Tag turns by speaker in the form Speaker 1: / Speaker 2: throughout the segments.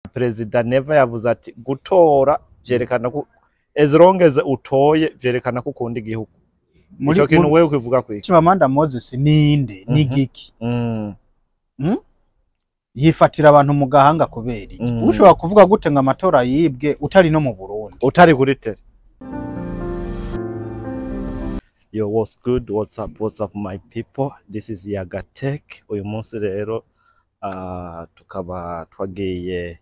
Speaker 1: Perezida Neva yavuze ati gutora vyerekana ko as long as utoye vyerekana ko ukunda igihugu. Ico kintu wewe ukivuga kwiki?
Speaker 2: Chimamanda Moses ninde nigiki? Yifatira abantu mu gahanga kubera ushobora kuvuga gute ngo amatora yibwe utari no mu Burundi,
Speaker 1: utari kuri tele. Yo, what's good? What's up my people? This is Yaga Tech. Uyu munsi rero tukaba twagiye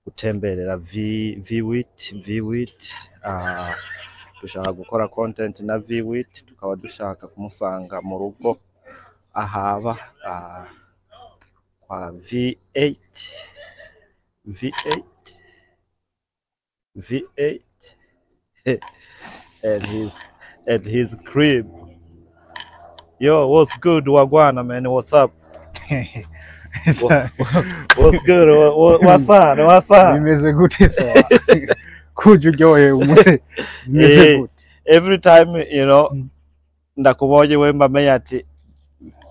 Speaker 1: gutemberera V8 dushaka gukora content na V8, tukaba dushaka kumusanga mu rugo ahaba kwa V8 at his crib. Yo, what's good Wagwana, man? What's up? What's good? What's up?
Speaker 2: Bimeze gute sawa? Kujuryohe umwe. Bimeze gute?
Speaker 1: Every time, you know, ndakubonye wemba meya ati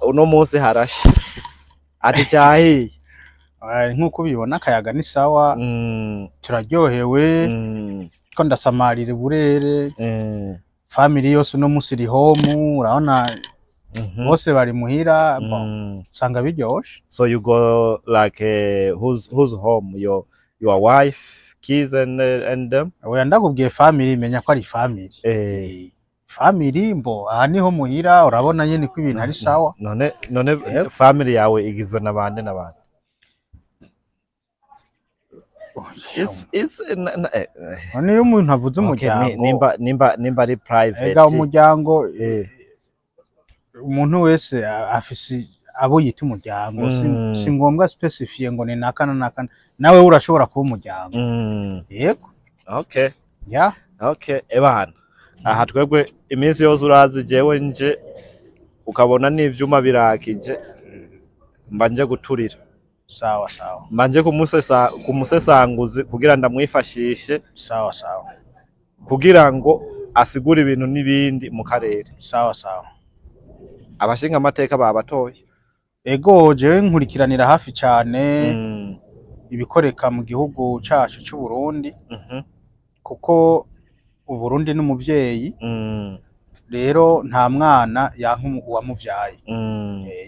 Speaker 1: uno munsi harashe. Ati cyahi.
Speaker 2: Nkuko ubibona akayaga ni sawa. Turaryohewe. Ko ndasamarira burere. Family yose no munsi iri home, urabona bose bari muhira, sanga biryoshe.
Speaker 1: So you go like who's home? Your wife, kids and them?
Speaker 2: Oya ndakubwiye family, menya ko ari family. Family mbo aha niho muhira, urabona nyene ko ibintu ari sawa.
Speaker 1: None family yawe igizwe nabande nabande? It's
Speaker 2: niyo umuntu avuze umuryango
Speaker 1: nimba ari private.
Speaker 2: Ega umuryango umuntu wese afise abo yita umuryango, si ngombwa specify ngo ni nakana nawe urashobora kuba umuryango. Yego.
Speaker 1: Okay.
Speaker 2: Yeah.
Speaker 1: Okay. Ebana. Aha twebwe iminsi yose urazi jewe nje ukabona n'ivyuma birakije mbanje guturira.
Speaker 2: Sawa.
Speaker 1: Mbanje kumusesanguzi kugira ndamwifashishe.
Speaker 2: Sawa.
Speaker 1: Kugira ngo asigure ibintu n'ibindi mu karere.
Speaker 2: Sawa.
Speaker 1: Abashinga amateka babatoye.
Speaker 2: Ego jewe nkurikiranira hafi cyane ibikoreka mu gihugu cyacu cy'u Burundi. Kuko u Burundi n'umuvyeyi. Rero nta mwana yanka uwamuvyaye.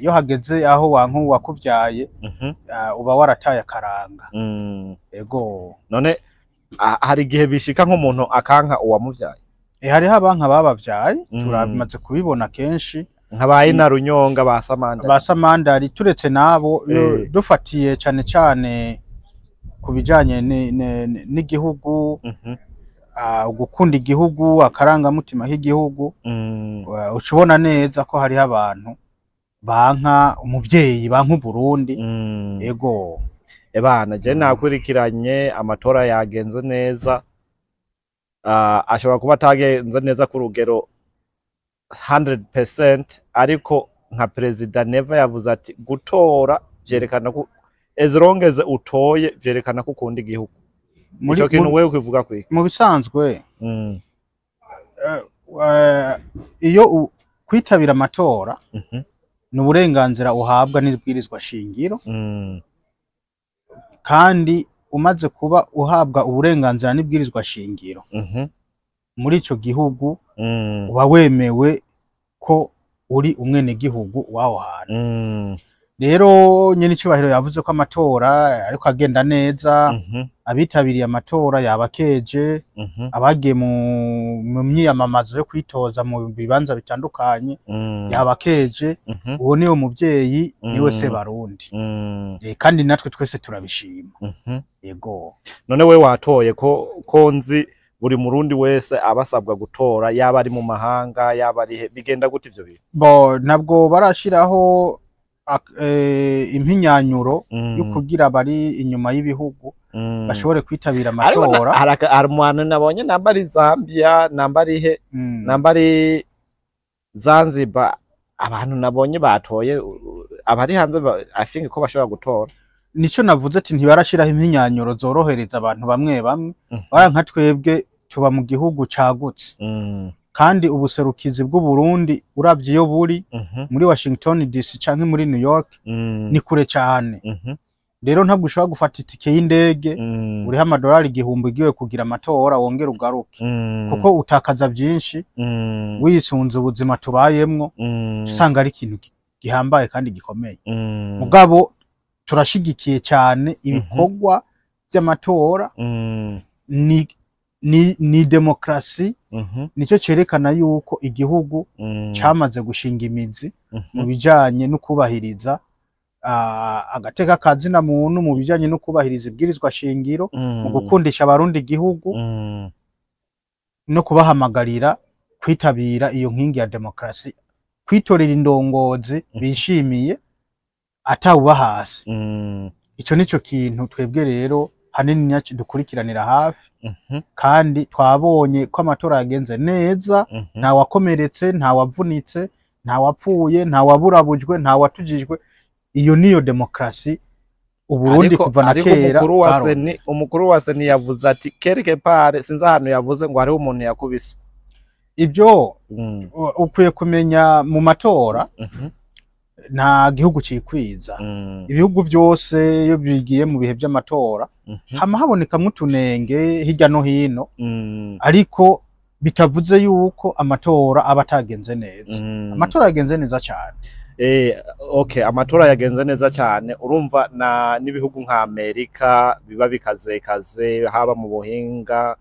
Speaker 2: Iyo hageze aho wanka wakuvyaye uba warataye akaranga. Ego.
Speaker 1: None hari gihe bishika nk'umuntu akanka uwamuvyaye?
Speaker 2: Hariho abanka babavyaye, turabimaze kubibona kenshi.
Speaker 1: Nkabaye na Runyonga
Speaker 2: basamandari turetse nabo dufatiye cyane kubijanye n'igihugu, gukunda igihugu, akarangamutima k'igihugu. Ucubona neza ko hari abantu banka umuvyeyi, banka Burundi. Ego.
Speaker 1: Ebana je nakurikiranye amatora yagenze neza. Ashobora kuba atagenze neza ku rugero 100%, ariko nka Perezida Neva yavuze ati gutora vyerekana ko as long as utoye vyerekana ko ukunda igihugu. Ico kintu wewe ukivuga kwiki?
Speaker 2: Mu bisanzwe iyo kwitabira amatora n'uburenganzira uhabwa n'ibwirizwa shingiro. Kandi umaze kuba uhabwa uburenganzira n'ibwirizwa shingiro muri ico gihugu uba wemewe ko uri umwene gihugu waho hantu. Rero nyene icubahiro yavuze ko amatora ariko agenda neza. Abitabiriye amatora yabakeje, abagiye mu myiyamamazo yo kwitoza mu bibanza bitandukanye yabakeje. Uwo niwo muvyeyi, niwe se Barundi. Kandi natwe twese turabishima. Yego.
Speaker 1: None we watoye ko nzi buri Murundi wese abasabwa gutora, yaba ari mu mahanga yaba ari bigenda gute ivyo bintu?
Speaker 2: Bo nabwo barashiraho impinyanyuro yo kugira bari inyuma y'ibihugu bashobore kwitabira amatora.
Speaker 1: Hari umuntu nabonye nambari Zambia, nambari nambari Zanzibar, abantu nabonye batoye abari hanze I think ko bashobora gutora.
Speaker 2: Nico navuze ati ntibarashiraho impinyanyuro zorohereza abantu bamwe nka twebwe tuba mu gihugu cagutse. Kandi ubuserukizi bw'u Burundi uravye iyo buri muri Washington DC canke muri New York ni kure cyane. rero ntabwo ushobora gufata itike y'indege uriho amadolari 1000 ugiye kugira amatora wongera ugaruke kuko utakaza byinshi wisunze ubuzima tubayemwo usanga ari ikintu gihambaye kandi gikomeye mugabo turashigikiye cyane ibikorwa by'amatora ni demokrasi nicyo cerekana yuko igihugu cyamaze gushinga imizi mu bijanye no kubahiriza agateka kazina muntu mu bijanye no kubahiriza ibwirizwa shingiro mu gukundisha abarundi igihugu no kubahamagarira kwitabira iyo nkingi ya demokrasi kwitorera indongozi bishimiye atawuba hasi ico nico kintu twebwe rero hanini nyaci dukurikiranira hafi kandi twabonye ko amatora yagenze neza nta wakomeretse nta wavunitse nta wapfuye nta waburabujwe nta watujijwe iyo niyo demokrasi uburundi kuva na kera
Speaker 1: umukuru wa seni yavuze ati quelque part sinza hano yavuze ngo hariho umuntu yakubise
Speaker 2: ibyo ukwiye kumenya mu matora nta gihugu cikwiza ibihugu byose iyo bigiye mu bihe by'amatora hama habonekamwe utunenge hirya no hino ariko bitavuze yuko amatora aba atagenze neza amatora yagenze neza cyane
Speaker 1: okay amatora yagenze neza cyane urumva n'ibihugu nka Amerika biba bikaze haba mu buhinga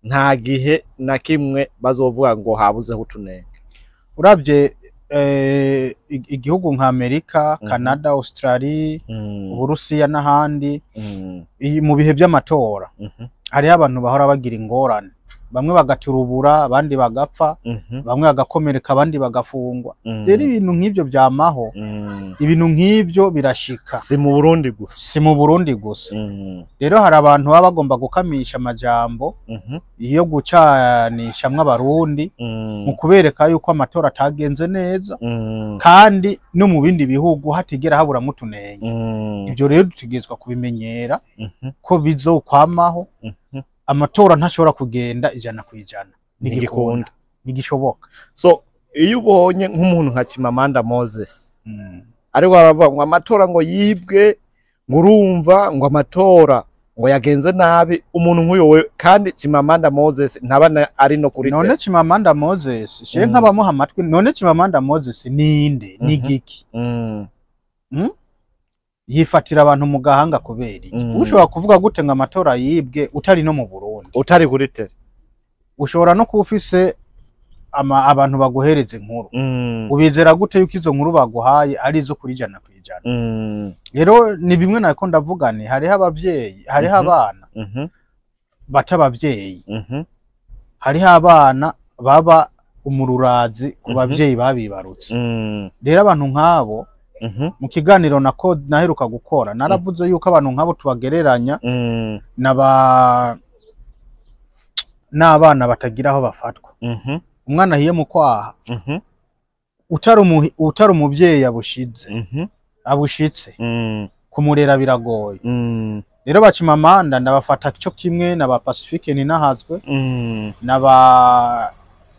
Speaker 1: nta gihe na kimwe bazovuga ngo habuzeho utunenge
Speaker 2: urabye igihugu nka Amerika Canada Australia Uburusiya n'ahandi mu bihe by'amatora hari abantu bahora bagira ingorane bamwe bagaturubura abandi bagapfa bamwe bagakomereka abandi bagafungwa rero ibintu nk'ibyo byamaho ibintu nk'ibyo birashika
Speaker 1: si mu Burundi gusa
Speaker 2: rero hari abantu baba bagomba gukamisha amajambo iyo gucanishamwe abarundi mu kubereka yuko amatora atagenze neza kandi no mu bindi bihugu hatigera haburamo utunenge ibyo rero dutegerezwa kubimenyera ko bizokwamaho amatora ntashobora kugenda 100% nigikunda nigishoboka
Speaker 1: so iyo ubonye nk'umuntu nka Chimamanda Moses ariko baravuga ngo amatora ngo yibwe ngo urumva ngo amatora ngo yagenze nabi umuntu nk'uyo we kandi Chimamanda Moses ntabana ari no kuri
Speaker 2: none Chimamanda Moses she nkabamuha amatwi none Chimamanda Moses ninde nigiki yifatira abantu mu gahanga kubera ushobora kuvuga gute ngo amatora yibwe utari no mu Burundi
Speaker 1: utari kuri tele
Speaker 2: ushobora no kufise abantu baguhereze inkuru ubizera gute yuko izo nkuru baguhaye ari zo kuri 100%. Rero ni bimwe nako ndavugane hariho abavyeyi hariho abana batabavyeyi hariho abana baba umururazi ku bavyeyi babibarutse rero abantu nkabo mu kiganiro nako naheruka gukora naravuze yuko abantu nkabo tubagereranya n'abana batagira aho bafatwa umwana hiye mu kwaha utari umuvyeyi abushitse kumurera biragoye rero Bachimamanda ndabafata cyo kimwe na ba Pacifique ni nahazwe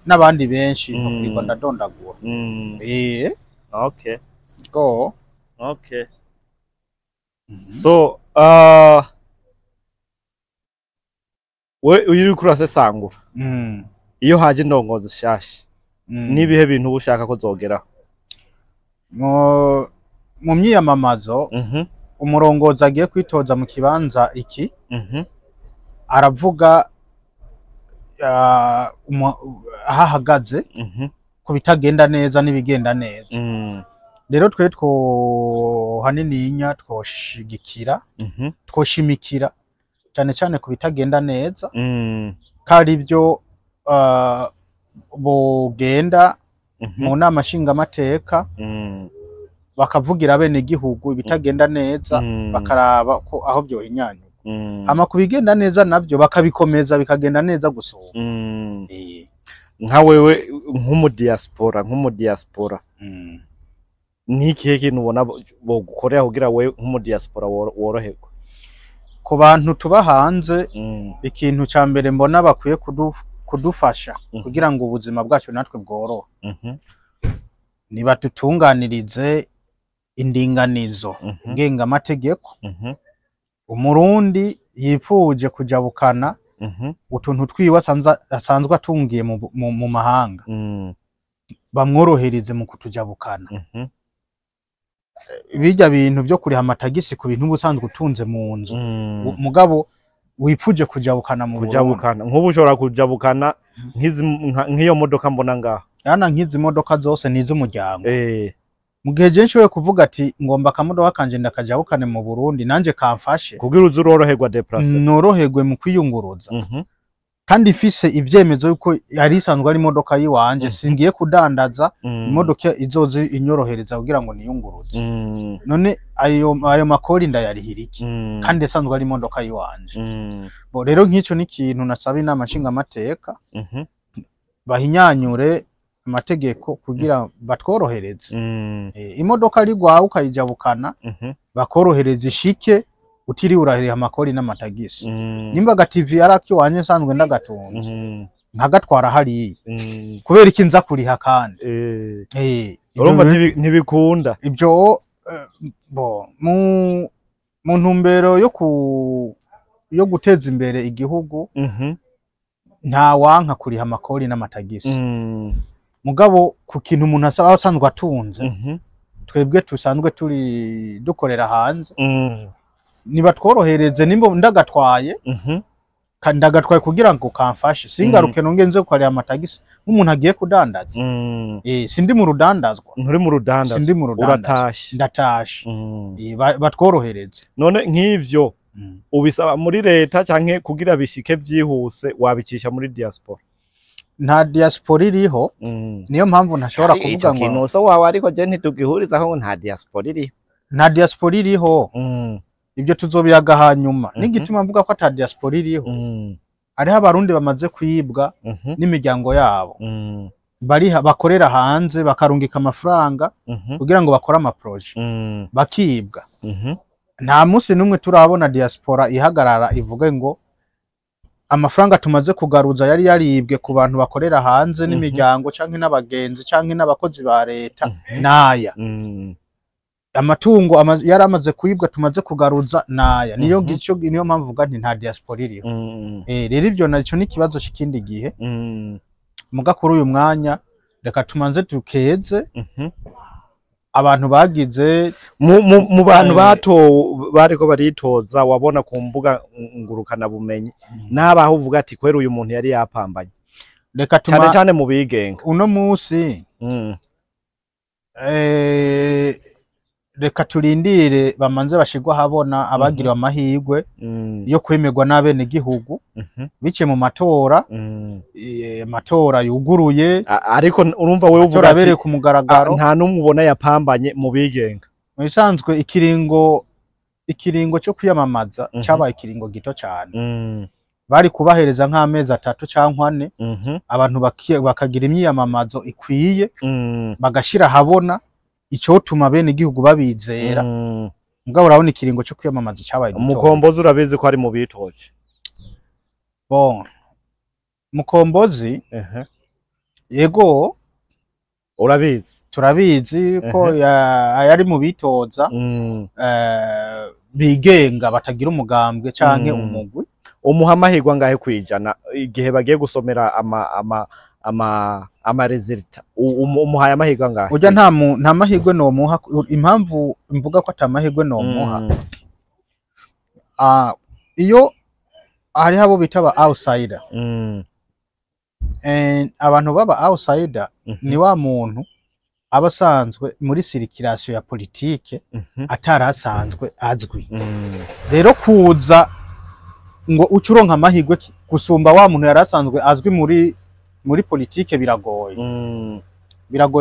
Speaker 2: n'abandi benshi no kuri Rwanda ndondagura
Speaker 1: okay
Speaker 2: go
Speaker 1: okay so we uri kurase sangura iyo haje ndongozi shasha nibihe bintu ubushaka ko zogeraho
Speaker 2: mu myiyamamazo umurongozi agiye kwitoza mu kibanza iki aravuga ahahagaze ku bitagenda neza n'ibigenda neza rero twe hanininya twoshigikira twoshimikira cyane cyane ku bitagenda neza kari byo bogenda mu nama nshingamateka bakavugira bene igihugu ibitagenda neza bakaraba ko aho byo inyanya ama kubigenda neza nabyo bakabikomeza bikagenda neza gusoma
Speaker 1: nka wewe nk'umu diaspora n'ikihe kintu ubona bo gukorera kugira wewe nk'umu diaspora woroherwa
Speaker 2: ku bantu tuba hanze ikintu ca mbere mbona bakwiye kudufasha kugira ngo ubuzima bwacu natwe bworohe niba tutunganirize indinganizo ngenga amategeko umurundi yipfuje kujabukana utuntu twiwe asanzwe atungiye mu mahanga bamworohereze mu kutujabukana bijya bintu byo kuriha amatagisi ku bintu ubusanzwe utunze mu nzu mugabo wipfuje kujabukana mu
Speaker 1: kujabukana nk'ubu ushobora kujabukana nk'iyo modoka mbona ngaha
Speaker 2: yana nk'izi modoka zose ni iz'umuryango mu gihe je nshoboye kuvuga ati ngomba akamodoka kanje ndakajabukane mu Burundi nanje kamfashe
Speaker 1: kugira uzi uroroherwa déplacer
Speaker 2: noroherwe mu kwiyunguruza kandi ifise ivyemezo yuko yari isanzwe ari imodoka yiwanje singiye kudandaza imodoka izozi inyorohereza kugira ngo niyunguruze none ayo makori ndayarihira iki kandi isanzwe ari imodoka yiwanje bo rero nk'ico ni ikintu nasaba inama nshinga amateka bahinyanyure amategeko kugira batworohereze imodoka ari gwawe ukayijabukana bakorohereza ishike utiri urahiriha amakori n'amatagisi nimba gativi yarakyo wanye sanzwe ndagatunze ntagatwara hariya kubera iki nza kuriha kandi
Speaker 1: urumva ntibikunda
Speaker 2: ibyo bo mu ntumbero yo guteza imbere igihugu nta wanka kuriha amakori n'amatagisi mugabo ku kintu umuntu asanzwe atunze twebwe tusanzwe turi dukorera hanze niba tworohereze nimba ndagatwaye kandi ndagatwaye kugira ngo kamfashe singaruke nongenze ko ari amatagisi nk'umuntu agiye kudandaza sindi mu rudandazwa
Speaker 1: nturi mu rudandazwa
Speaker 2: sindi mu rudandazwa ndatashe batworohereze
Speaker 1: none nk'ivyo ubisaba muri leta canke kugira bishike vyihuse wabicisha muri diaspora
Speaker 2: nta diaspora iriho niyo mpamvu ntashobora kuvuga ngo
Speaker 1: kinoso wawe ariko je ntitugihuriza ko nta diaspora iriho
Speaker 2: nta diaspora iriho ibyo tuzobiyaga hanyuma n'igituma mvuga ko ata diaspora iriho hariho abarundi bamaze kwibwa n'imiryango yabo bakorera hanze bakarungika amafaranga kugira ngo bakore amaproje bakibwa nta munsi n'umwe turabona diaspora ihagarara ivuge ngo amafaranga tumaze kugaruza yari yaribwe ku bantu bakorera hanze n'imiryango canke n'abagenzi canke n'abakozi ba leta naya amatungo yari amaze kwibwa tumaze kugaruza naya niyo mpamvu uvuga nti nta diaspora iriho rero ibyo nacyo n'ikibazo cy'ikindi gihe muga kuri uyu mwanya reka tumanze tukeze abantu bagize
Speaker 1: mu bantu bariko baritoza wabona ku mbuga ngurukana bumenyi nabaho uvuga ati kwera uyu muntu yari yapambanye
Speaker 2: reka
Speaker 1: cyane mu bigenga
Speaker 2: uno munsi reka turindire bamanze bashigwa habona abagiriwe amahirwe yo kwemerwa n'abene gihugu bice mu matora matora yuguruye
Speaker 1: ariko urumva wewe uvuga
Speaker 2: ati ku mugaragaro
Speaker 1: nta numwe ubona yapambanye mu bigenga
Speaker 2: mu bisanzwe ikiringo cyo kwiyamamaza cyabaye ikiringo gito cyane bari kubahereza nk'amezi 3 cyangwa 4 abantu bakagira imyiyamamazo ikwiye bagashira habona icotuma bene igihugu babizera mugabo urabona ikiringo cyo kwiyamamaza cyabaye
Speaker 1: Mukombozi urabizi ko ari mu bitoje
Speaker 2: bon Mukombozi yego
Speaker 1: urabizi
Speaker 2: turabizi ko yari mu bitoza bigenga batagira umugambwe canke umugwi
Speaker 1: umuhamahirwa ngahe kwijana igihe bagiye gusomera ama resulta umuhaye amahirwe ngahe
Speaker 2: ujya nta mahirwe no muha impamvu mvuga ko atamahirwe no muha iyo hari habo bitaba outsider abantu baba outsider ni wa muntu abasanzwe muri circulation ya politique atarasanzwe azwi rero kuza ngo ucuronka amahirwe gusumba wa muntu yarasanzwe azwi muri politike biragoye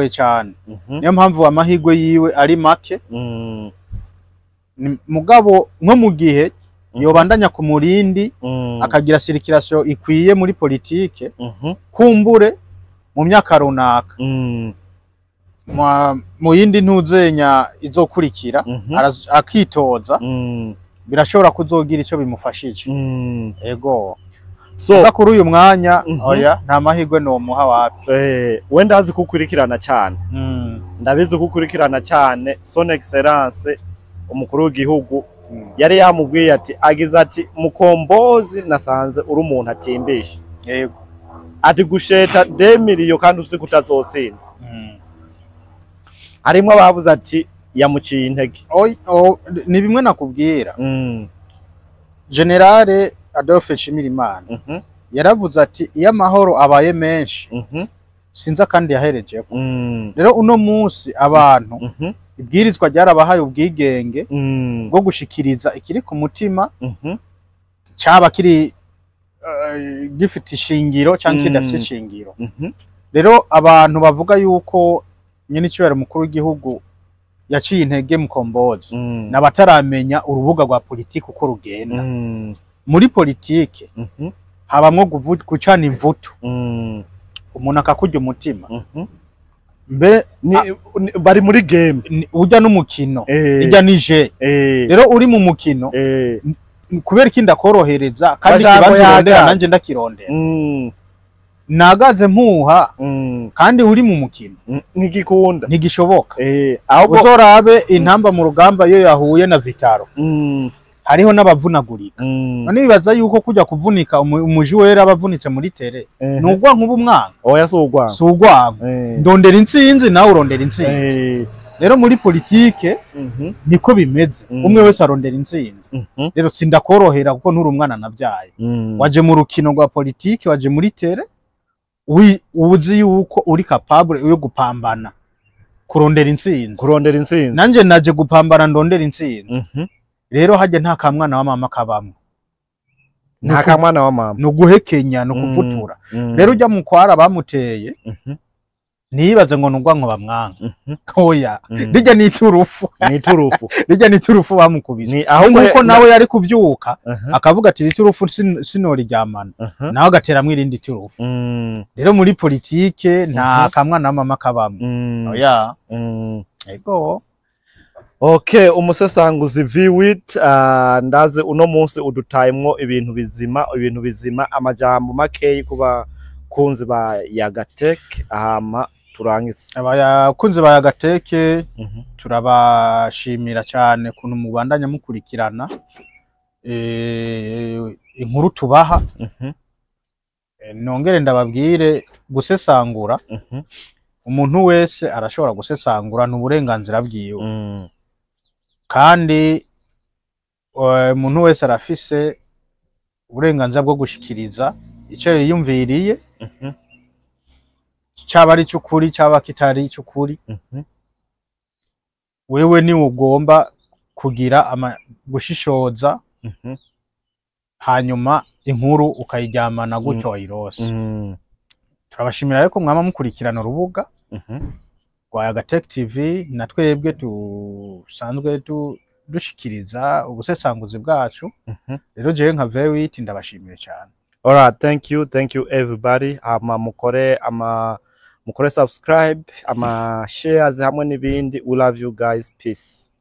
Speaker 2: cyane niyo mpamvu amahirwe yiwe ari make mugabo nko mu gihe yobandanya ku murindi akagira circulation ikwiye muri politike kumbure mu myaka runaka mu yindi ntuzenya izokurikira akitoza birashobora kuzogira ico bimufashije ego so kuri uyu mwanya oya nta mahirwe no muha wapi
Speaker 1: wenda azi kukurikirana cyane ndabizi gukurikirana cyane son excellence umukuru w'igihugu yari yamubwiye ati agize ati Mukombozi nasanze uri umuntu atimbisha
Speaker 2: yego
Speaker 1: ati gusheta 2 miliyo kandi uzi kutazotsinda harimo abavuze ati yamuciye intege
Speaker 2: ni bimwe nakubwira Generale Adolphe Nshimirimana yaravuze ati iyo amahoro abaye menshi sinza kandi yahereje ko rero uno munsi abantu ibwirizwa ryarabahaye ubwigenge bwo gushikiriza ikiri ku mutima cyaba kiri gifite ishingiro cyangwa kidafite ishingiro rero abantu bavuga yuko nyine cyubera mukuru w'igihugu yaciye intege Mukombozi n'abataramenya urubuga rwa politiki uko rugenda muri politiki habamwo gucana imvuto umuntu akakurya umutima mbe
Speaker 1: bari muri game
Speaker 2: ujya n'umukino ijya nije rero uri mu mukino kubera ikindi akorohereza kandi kibanze yondera nanje ndakirondera nagaze mpuha kandi uri mu mukino
Speaker 1: ntigikunda
Speaker 2: ntigishoboka ahubwo uzorabe intamba mu rugamba yo yahuye na Vitaro hariho n'abavunagurika none bibaza yuko kujya kuvunika umuji wera abavunitse muri tere nugwa nkubu mwanga
Speaker 1: oya sugwa
Speaker 2: ndondera intsinzi nawe urondera intsinzi rero muri politike niko bimeze umwe wese arondera intsinzi rero sindakorohera kuko nturi umwana nabyaye waje mu rukino rwa politike waje muri tere uzi yuko uri capable yo gupambana kurondera intsinzi nanje naje gupambana ndondera intsinzi rero hajye nta kamwana wa mama kabamwe
Speaker 1: nta kamwana wa mama
Speaker 2: no guhekenya no kuvutura rero ujya mu kwara bamuteye nibaze ngo nugwa nko bamwanga oya rijya niturufu rijya niturufu bamukubise ahubwo uko nawe yari kubyuka akavuga ati niturufu sinori ryamana nawe agateramwe irindi turufu rero muri politike nta kamwana wa mama kabamwe oya ego
Speaker 1: Okay, umusesanguzi Viwit ndaze uno munsi udutayemwo ibintu bizima amajambo makeyi kuba kunzi ba Yagatech ahama turangitse
Speaker 2: abakunzi ba Yagatech turabashimira cyane kuntu mubandanya mukurikirana inkuru tubaha nongere ndababwire gusesangura umuntu wese arashobora gusesangura n'uburenganzira bwiwe kandi umuntu wese arafise uburenganzira bwo gushikiriza icyo yiyumviriye cyaba ari cy'ukuri cyaba kitari cy'ukuri wewe ni ugomba kugira gushishoza hanyuma inkuru ukayijyamana gutyo wayirose turabashimira ariko mwama mukurikirana urubuga rwa Yagatech TV na twebwe dusanzwe dushikiriza ubusesanguzi bwacu rero jewe nka Viwit ndabashimire cyane.
Speaker 1: Alright, thank you everybody. Mukore subscribe, shares hamwe n'ibindi. We love you guys. Peace.